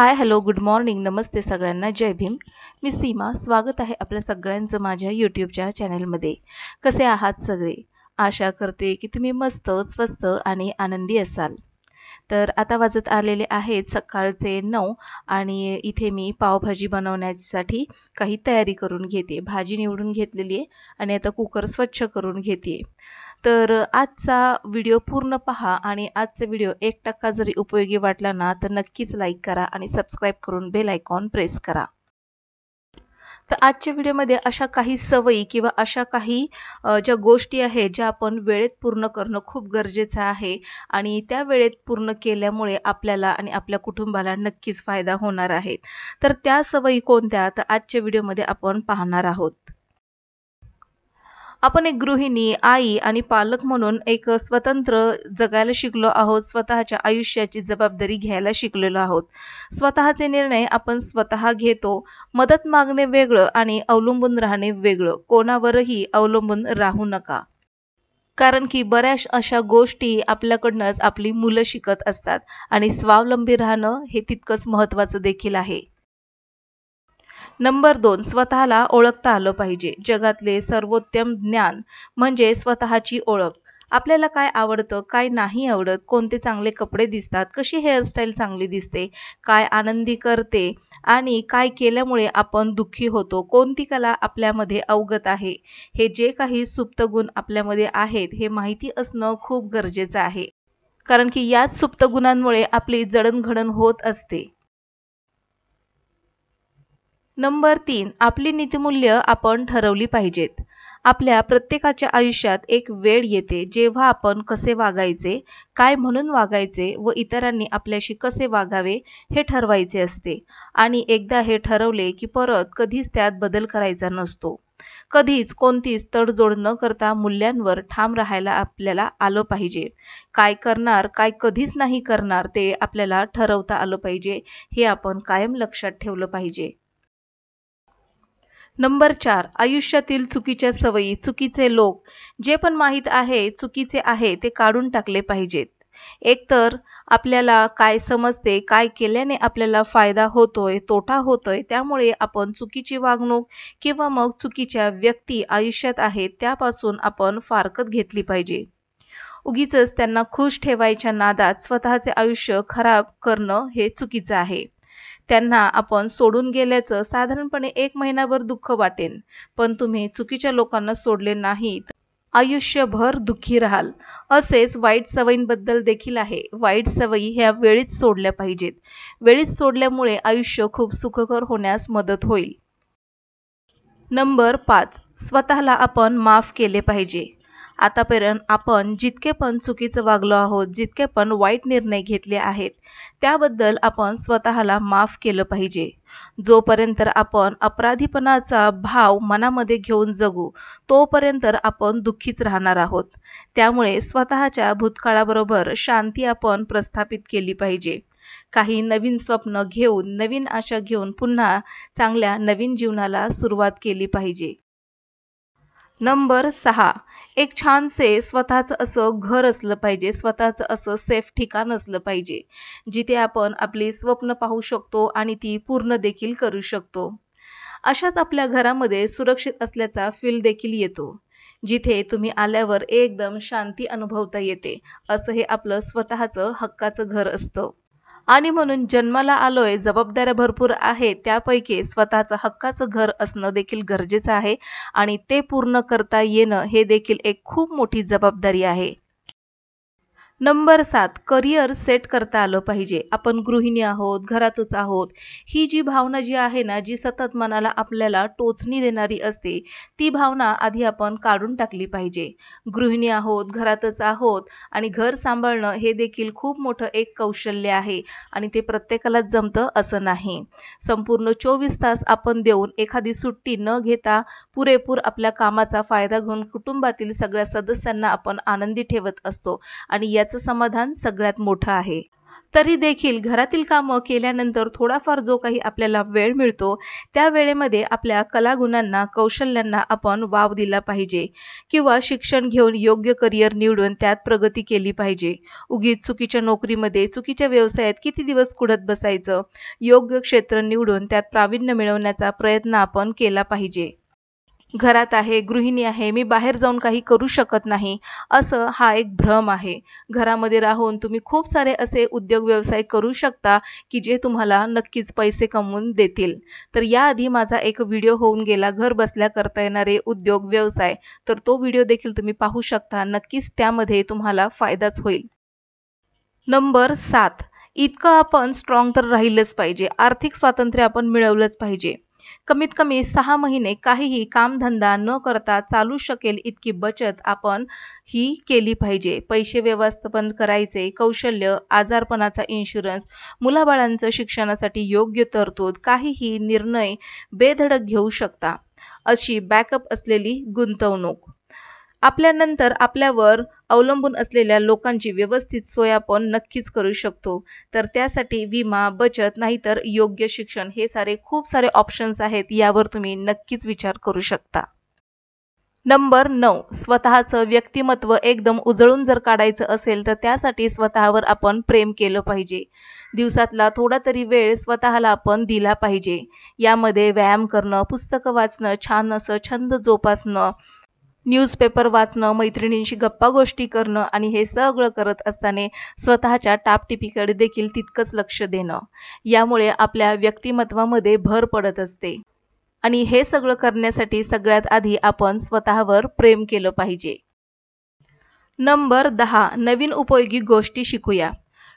Hi hello good morning नमस्ते सगळ्यांना जय भीम। मी सीमा स्वागत आहे आपल्या सगळ्यांचं माझ्या यूट्यूबच्या चॅनलमध्ये। कसे आहात सगळे? आशा करते की तुम्ही मस्त स्वस्त आणि आनंदी असाल। तर आता वाजत आलेले आहेत सकाळचे 9 आणि इथे मी पावभाजी बनवण्यासाठी काही तयारी करून घेते। भाजी निवडून घेतलेली आहे आणि आता कुकर स्वच्छ करून घेते। तर आजचा व्हिडिओ पूर्ण पहा आणि आजचा व्हिडिओ 1% जरी उपयोगी वाटला ना तर नक्कीच लाईक करा आणि सबस्क्राइब करून बेल आयकॉन प्रेस करा। तर आजच्या व्हिडिओमध्ये अशा काही सवयी किंवा अशा काही ज्या गोष्टी आहेत ज्या आपण वेळेत पूर्ण करणं खूप गरजेचं आहे आणि त्या वेळेत पूर्ण केल्यामुळे आपल्याला आणि आपल्या कुटुंबाला नक्कीच फायदा होणार आहे। तर त्या सवयी कोणत्या तर आजच्या व्हिडिओमध्ये आपण पाहणार आहोत। आपण एक गृहिणी, आई आणि पालक म्हणून एक स्वतंत्र जगायला शिकलो आहोत। स्वतःच्या आयुष्याची जबाबदारी घ्यायला शिकलेलो आहोत। स्वतःचे निर्णय आपण स्वतः घेतो। मदत मागणे वेगळं आणि अवलंबून राहणे वेगळं। कोणावरही अवलंबून राहू नका। कारण की बऱ्याच अशा गोष्टी आपल्याकडूनच आपली मुलं शिकत असतात आणि स्वावलंबी राहणं हे तितकंच महत्त्वाचं देखील आहे। नंबर 2 स्वतःला ओळखता आलं पाहिजे। जगातले सर्वोत्तम ज्ञान म्हणजे स्वतःची ओळख। आपल्याला काय आवडतं, काय नाही आवडत, कोणते चांगले कपडे दिसतात, कशी हेअरस्टाईल चांगली दिसते, काय आनंदी करते आणि काय केल्यामुळे आपण दुःखी होतो, कोणती कला आपल्यामध्ये अवगत आहे, हे जे काही सुप्त गुण आपल्यामध्ये आहेत हे माहिती असणं खूप गरजेचं आहे। कारण की याच सुप्त गुणांमुळे आपली जडणघडण होत असते। नंबर 3 आपली नीतिमूल्य आपण ठरवली पाहिजेत। आपल्या प्रत्येकाच्या आयुष्यात एक वेळ येते जेव्हा आपण कसे वागायचे, काय म्हणून वागायचे व इतरांनी आपल्याशी कसे वागावे हे ठरवायचे असते आणि एकदा हे ठरवले की परत कधीच त्यात बदल करायचा नसतो। कधीच कोणतीच तडजोड न करता मूल्यांवर ठाम राहायला आपल्याला आलं पाहिजे। काय करणार, काय कधीच नाही करणार ते आपल्याला ठरवता आलं पाहिजे, हे आपण कायम लक्षात ठेवलं पाहिजे। नंबर 4 आयुष्यातील चुकीच्या सवयी, चुकीचे लोक जे पण माहीत आहे चुकीचे आहे ते काढून टाकले पाहिजेत। एकतर आपल्याला काय समजते, काय केल्याने आपल्याला फायदा होतोय, तोटा होतोय, त्यामुळे आपण चुकीची वागणूक किंवा मग चुकीच्या व्यक्ती आयुष्यात आहेत त्यापासून आपण फारकत घेतली पाहिजे। उगीचच त्यांना खुश ठेवायच्या नादात स्वतःचे आयुष्य खराब करणं हे चुकीचं आहे। त्यांना आपण सोडून गेल्याचं साधारणपणे 1 महिनाभर दुःख वाटेल, पण तुम्ही चुकीच्या लोकांना सोडले नाहीत आयुष्यभर दुःखी राहाल। असेच वाईट सवयींबद्दल देखील आहे। वाईट सवयी ह्या वेळीच सोडल्या पाहिजेत। वेळीच सोडल्यामुळे आयुष्य खूप सुखकर होण्यास मदत होईल। नंबर 5 स्वतःला आपण माफ केले पाहिजे। आतापर्यंत आपण जितके पण चुकीचं वागलो आहोत, जितके पण वाईट निर्णय घेतले आहेत त्याबद्दल आपण स्वतःला माफ केलं पाहिजे। जोपर्यंत आपण अपराधीपणाचा भाव मनामध्ये घेऊन जगू तोपर्यंत आपण दुःखीच राहणार आहोत। त्यामुळे स्वतःच्या भूतकाळाबरोबर शांती आपण प्रस्थापित केली पाहिजे। काही नवीन स्वप्न घेऊन, नवीन आशा घेऊन पुन्हा चांगल्या नवीन जीवनाला सुरुवात केली पाहिजे। नंबर 6 एक छानसे स्वतःचं असं घर असलं पाहिजे, स्वतःचं असं सेफ ठिकाण असलं पाहिजे जिथे आपण आपली स्वप्न पाहू शकतो आणि ती पूर्ण देखील करू शकतो। अशाच आपल्या घरामध्ये सुरक्षित असल्याचा फील देखील येतो, जिथे तुम्ही आल्यावर एकदम शांती अनुभवता येते। असं हे आपलं स्वतःचं हक्काचं घर असतं आणि म्हणून जन्माला आलोय, जबाबदाऱ्या भरपूर आहेत, त्यापैकी स्वतःचं हक्काचं घर असणं देखील गरजेचं आहे आणि ते पूर्ण करता येणं हे देखील एक खूप मोठी जबाबदारी आहे। नंबर 7 करिअर सेट करता आलं पाहिजे। आपण गृहिणी आहोत, घरातच आहोत, ही जी भावना जी आहे ना, जी सतत मनाला आपल्याला टोचणी देणारी असते ती भावना आधी आपण काढून टाकली पाहिजे। गृहिणी आहोत, घरातच आहोत आणि घर सांभाळणं हे देखील खूप मोठं एक कौशल्य आहे आणि ते प्रत्येकालाच जमतं असं नाही। संपूर्ण 24 तास आपण देऊन एखादी सुट्टी न घेता पुरेपूर आपल्या कामाचा फायदा घेऊन कुटुंबातील सगळ्या सदस्यांना आपण आनंदी ठेवत असतो आणि याचं समाधान सगळ्यात मोठं आहे। तरी देखील घरातील कामं केल्यानंतर थोडाफार जो काही आपल्याला वेळ मिळतो, त्या वेळेमध्ये आपल्या कलागुणांना, कौशल्यांना आपण वाव दिला पाहिजे किंवा शिक्षण घेऊन योग्य करिअर निवडून त्यात प्रगती केली पाहिजे. उगीच चुकीच्या नोकरीमध्ये, चुकीच्या व्यवसायात किती दिवस कुढत बसायचं? योग्य क्षेत्र निवडून त्यात प्रावीण्य मिळवण्याचा प्रयत्न आपण केला पाहिजे. घरात आहे, गृहिणी आहे, मी बाहेर जाऊन काही करू शकत नाही, असं हा एक भ्रम आहे. घरामध्ये राहून तुम्ही खूप सारे असे उद्योग व्यवसाय करू शकता, की जे तुम्हाला नक्कीच पैसे कमवून देतील. तर याआधी माझा एक व्हिडिओ होऊन गेला, घर बसल्या करता येणारे उद्योग व्यवसाय. तर तो व्हिडिओ देखील तुम्ही पाहू शकता. नक्कीच त्यामध्ये तुम्हाला फायदाच होईल. नंबर 7. इतकं आपण स्ट्रॉंग तर राहिलंच पाहिजे. आर्थिक स्वातंत्र्य आपण मिळवलंच पाहिजे. कमीत कमी 6 महिने काहीही कामधंदा न करता चालू शकेल इतकी बचत आपण ही केली पाहिजे. पैसे व्यवस्थापन करायचे, कौशल्य, आजारपणाचा इन्शुरन्स, मुलाबाळांचं शिक्षणासाठी योग्य तरतूद, काहीही निर्णय बेधडक घेऊ शकता. अशी बॅकअप असलेली गुंतवणूक. आपल्यानंतर आपल्यावर अवलंबून असलेल्या लोकांची व्यवस्थित सोय आपण नक्कीच करू शकतो. तर त्यासाठी विमा, बचत नाहीतर योग्य शिक्षण हे सारे खूप सारे ऑप्शन्स आहेत. यावर तुम्ही नक्कीच विचार करू शकता. नंबर 9. स्वतःचं व्यक्तिमत्व एकदम उजळून जर काढायचं असेल तर त्यासाठी स्वतःवर आपण प्रेम केलं पाहिजे. दिवसातला थोडा तरी वेळ स्वतःला आपण दिला पाहिजे. यामध्ये व्यायाम करणं, पुस्तकं वाचणं, छान असं छंद जोपासणं, न्यूजपेपर वाचणं, मैत्रिणींशी गप्पा गोष्टी करणं आणि हे सगळं करत असताना स्वतःच्या टापटिपीकडे देखील तितकंच लक्ष देणं. यामुळे आपल्या व्यक्तिमत्वामध्ये भर पडत असते. आणि हे सगळं करण्यासाठी सगळ्यात आधी आपण स्वतःवर प्रेम केलं पाहिजे. नंबर 10. नवीन उपयोगी गोष्टी शिकूया.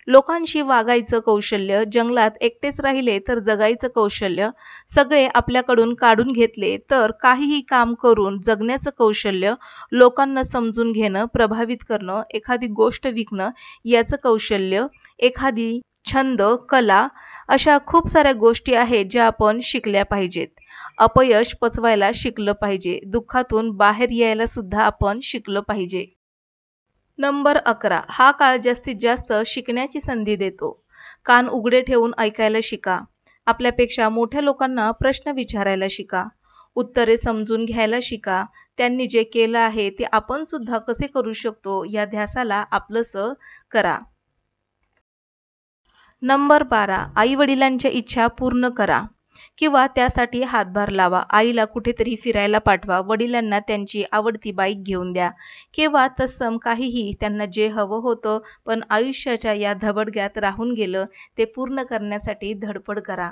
लोकांशी वागायचं कौशल्य, जंगलात एकटेच राहिले तर जगायचं कौशल्य, सगळे आपल्याकडून काढून घेतले तर काहीही काम करून जगण्याचं कौशल्य, लोकांना समजून घेणं, प्रभावित करणं, एखादी गोष्ट विकणं याचं कौशल्य, एखादी छंद, कला, अशा खूप साऱ्या गोष्टी आहेत ज्या आपण शिकल्या पाहिजेत. अपयश पचवायला शिकलं पाहिजे. दुःखातून बाहेर यायला सुद्धा आपण शिकलं पाहिजे. नंबर 11. हा काळ जास्तीत जास्त शिकण्याची संधी देतो. कान उघडे ठेवून ऐकायला शिका. आपल्यापेक्षा मोठ्या लोकांना प्रश्न विचारायला शिका. उत्तरे समजून घ्यायला शिका. त्यांनी जे केलं आहे ते आपण सुद्धा कसे करू शकतो या ध्यासाला आपलंसं करा. नंबर 12. आई-वडिलांच्या इच्छा पूर्ण करा किंवा त्यासाठी हातभार लावा. आईला कुठेतरी फिरायला पाठवा, वडिलांना त्यांची आवडती बाईक घेऊन द्या किंवा तत्सम काहीही. त्यांना जे हवं होतं पण आयुष्याच्या या धबडग्यात राहून गेलं ते पूर्ण करण्यासाठी धडपड करा.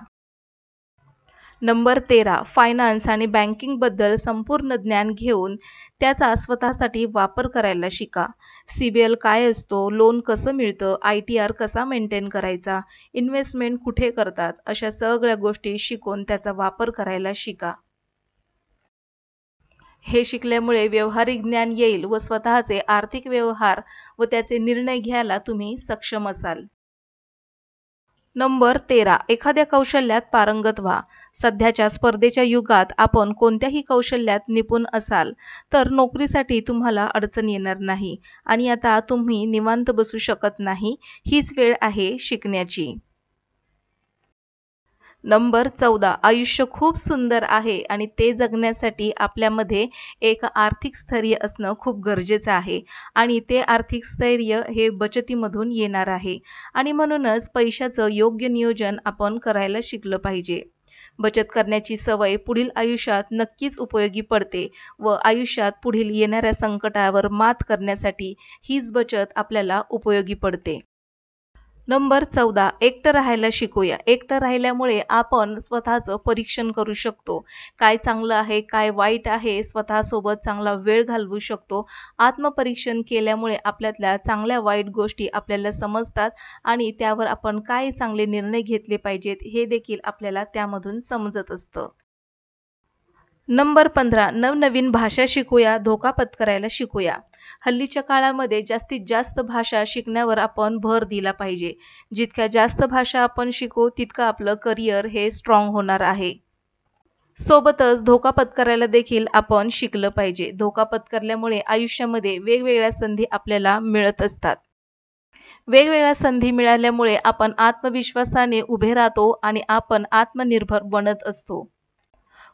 नंबर 13. फायनान्स आणि बँकिंगबद्दल संपूर्ण ज्ञान घेऊन त्याचा स्वतःसाठी वापर करायला शिका. CBL काय असतो, लोन कसं मिळतं, ITR कसा मेंटेन करायचा, इन्व्हेस्टमेंट कुठे करतात, अशा सगळ्या गोष्टी शिकून त्याचा वापर करायला शिका. हे शिकल्यामुळे व्यावहारिक ज्ञान येईल व स्वतःचे आर्थिक व्यवहार व त्याचे निर्णय घ्यायला तुम्ही सक्षम असाल. नंबर 13. एखाद्या कौशल्यात पारंगत व्हा. सध्याच्या स्पर्धेच्या युगात आपण कोणत्याही कौशल्यात निपुण असाल तर नोकरीसाठी तुम्हाला अडचण येणार नाही आणि आता तुम्ही निवांत बसू शकत नाही. हीच वेळ आहे शिकण्याची. नंबर 14. आयुष्य खूप सुंदर आहे आणि ते जगण्यासाठी आपल्यामध्ये एक आर्थिक स्थैर्य असणं खूप गरजेचं आहे आणि ते आर्थिक स्थैर्य हे बचतीमधून येणार आहे आणि म्हणूनच पैशाचं योग्य नियोजन आपण करायला शिकलं पाहिजे. बचत करण्याची सवय पुढील आयुष्यात नक्कीच उपयोगी पडते व आयुष्यात पुढील येणाऱ्या संकटावर मात करण्यासाठी हीच बचत आपल्याला उपयोगी पडते. नंबर 14. एकटं राहायला शिकूया. एकटं राहिल्यामुळे आपण स्वतःचं परीक्षण करू शकतो. काय चांगलं आहे, काय वाईट आहे, स्वतःसोबत चांगला वेळ घालवू शकतो. आत्मपरीक्षण केल्यामुळे आपल्यातल्या चांगल्या वाईट गोष्टी आपल्याला समजतात आणि त्यावर आपण काय चांगले निर्णय घेतले पाहिजेत हे देखील आपल्याला त्यामधून समजत असतं. नंबर 15. नवनवीन भाषा शिकूया, धोका पत्करायला शिकूया. हल्लीच्या काळामध्ये जास्तीत जास्त भाषा शिकण्यावर आपण भर दिला पाहिजे. जितक्या जास्त भाषा आपण शिकू तितकं आपलं करिअर हे स्ट्रॉंग होणार आहे. सोबतच धोका पत्करायला देखील आपण शिकलं पाहिजे. धोका पत्करल्यामुळे आयुष्यामध्ये वेगवेगळ्या संधी आपल्याला मिळत असतात. वेगवेगळ्या संधी मिळाल्यामुळे आपण आत्मविश्वासाने उभे राहतो आणि आपण आत्मनिर्भर बनत असतो.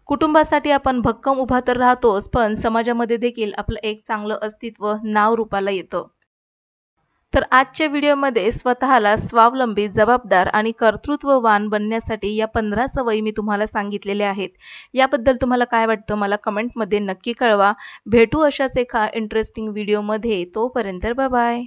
कुटुंबासाठी आपण भक्कम उभा तर राहतोच, पण समाजामध्ये देखील आपलं एक चांगलं अस्तित्व नाव रूपाला येतं. तर आजच्या व्हिडिओमध्ये स्वतःला स्वावलंबी, जबाबदार आणि कर्तृत्ववान बनण्यासाठी या 15 सवयी मी तुम्हाला सांगितलेल्या आहेत. याबद्दल तुम्हाला काय वाटतं मला कमेंटमध्ये नक्की कळवा. भेटू अशाच एका इंटरेस्टिंग व्हिडिओमध्ये. तोपर्यंत बाय बाय.